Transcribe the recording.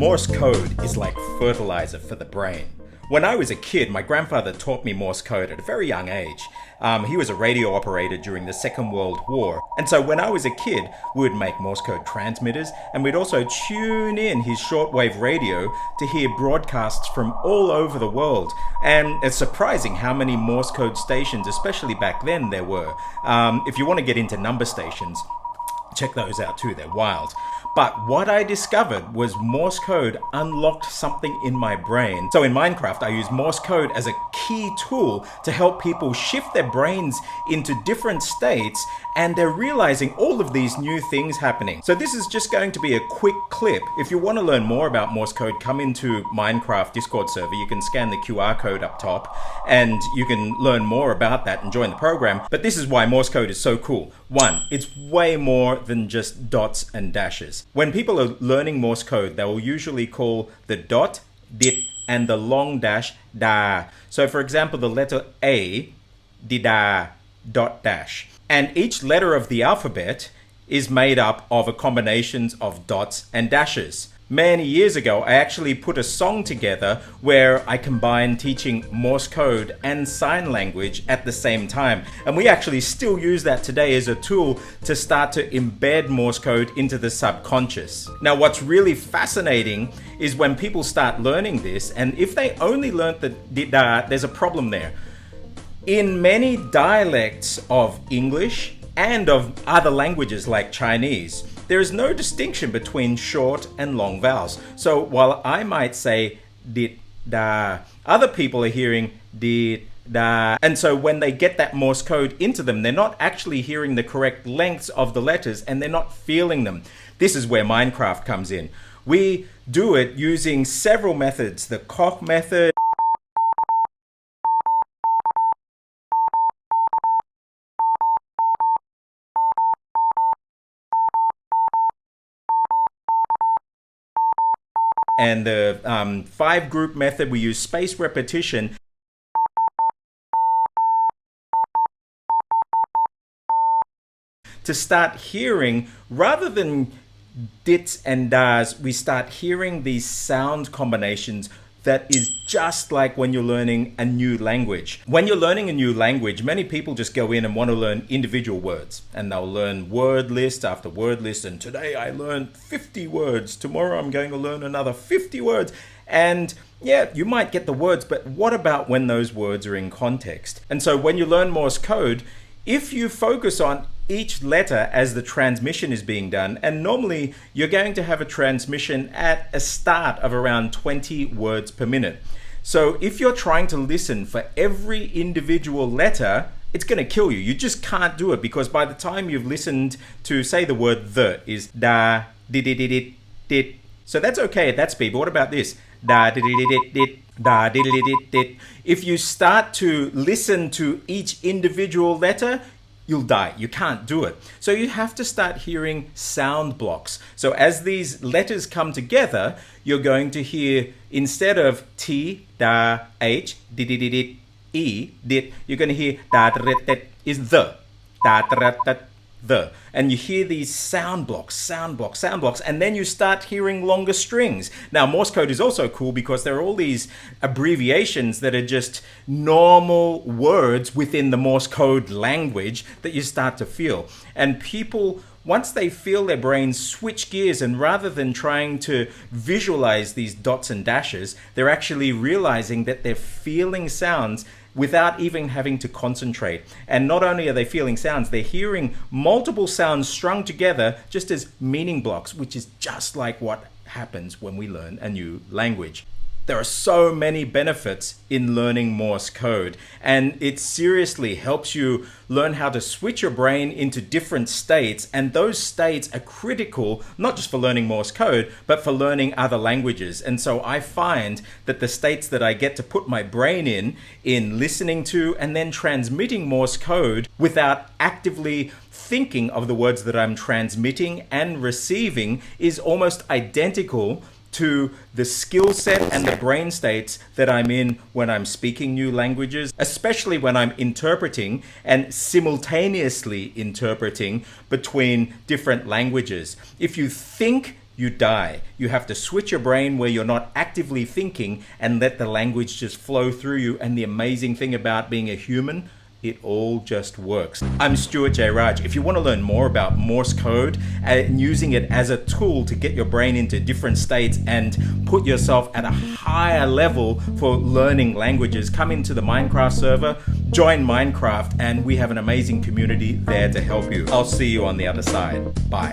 Morse code is like fertilizer for the brain. When I was a kid, my grandfather taught me Morse code at a very young age. He was a radio operator during the Second World War. And so when I was a kid, we would make Morse code transmitters, and we'd also tune in his shortwave radio to hear broadcasts from all over the world. And it's surprising how many Morse code stations, especially back then, there were. If you want to get into number stations, check those out too, they're wild. But what I discovered was Morse code unlocked something in my brain. So in Mindkraft, I use Morse code as a key tool to help people shift their brains into different states, and they're realizing all of these new things happening. So this is just going to be a quick clip. If you want to learn more about Morse code, come into Mindkraft Discord server. You can scan the QR code up top and you can learn more about that and join the program. But this is why Morse code is so cool. One, it's way more than just dots and dashes. When people are learning Morse code, they will usually call the dot, dit, and the long dash, da. So for example, the letter A, di-da, dot dash. And each letter of the alphabet is made up of a combination of dots and dashes. Many years ago, I actually put a song together where I combined teaching Morse code and sign language at the same time. And we actually still use that today as a tool to start to embed Morse code into the subconscious. Now, what's really fascinating is when people start learning this, and if they only learnt the da, there's a problem there. In many dialects of English and of other languages like Chinese, there is no distinction between short and long vowels. So while I might say dit, da, other people are hearing dit, da. And so when they get that Morse code into them, they're not actually hearing the correct lengths of the letters and they're not feeling them. This is where Mindkraft comes in. We do it using several methods, the Koch Method, and the 5-group method. We use spaced repetition to start hearing, rather than dits and das, we start hearing these sound combinations that is just like when you're learning a new language. When you're learning a new language, many people just go in and want to learn individual words, and they'll learn word list after word list, and today I learned 50 words, tomorrow I'm going to learn another 50 words. And yeah, you might get the words, but what about when those words are in context? And so when you learn Morse code, if you focus on each letter as the transmission is being done, and normally you're going to have a transmission at a start of around 20 words per minute. So if you're trying to listen for every individual letter, it's going to kill you. You just can't do it, because by the time you've listened to, say, the word the is da, di di di di dit. So that's okay at that speed, but what about this? Da di di di dit. Da, di, di, di, di. If you start to listen to each individual letter, you'll die. You can't do it. So you have to start hearing sound blocks. So as these letters come together, you're going to hear, instead of T, da, H, di, di, di, di, E, dit, you're going to hear da, da, da, da, is the. Da, da, da, da, the. And you hear these sound blocks, and then you start hearing longer strings. Now, Morse code is also cool because there are all these abbreviations that are just normal words within the Morse code language that you start to feel. And people, once they feel their brains switch gears, and rather than trying to visualize these dots and dashes, they're actually realizing that they're feeling sounds without even having to concentrate. And not only are they feeling sounds, they're hearing multiple sounds strung together just as meaning blocks, which is just like what happens when we learn a new language. There are so many benefits in learning Morse code, and it seriously helps you learn how to switch your brain into different states, and those states are critical not just for learning Morse code, but for learning other languages. And so I find that the states that I get to put my brain in listening to and then transmitting Morse code without actively thinking of the words that I'm transmitting and receiving is almost identical to the skill set and the brain states that I'm in when I'm speaking new languages, especially when I'm interpreting and simultaneously interpreting between different languages. If you think you die. You have to switch your brain where you're not actively thinking and let the language just flow through you. And the amazing thing about being a human, it all just works. I'm Stuart J. Raj. If you want to learn more about Morse code and using it as a tool to get your brain into different states and put yourself at a higher level for learning languages, come into the Mindkraft server, join Mindkraft, and we have an amazing community there to help you. I'll see you on the other side. Bye.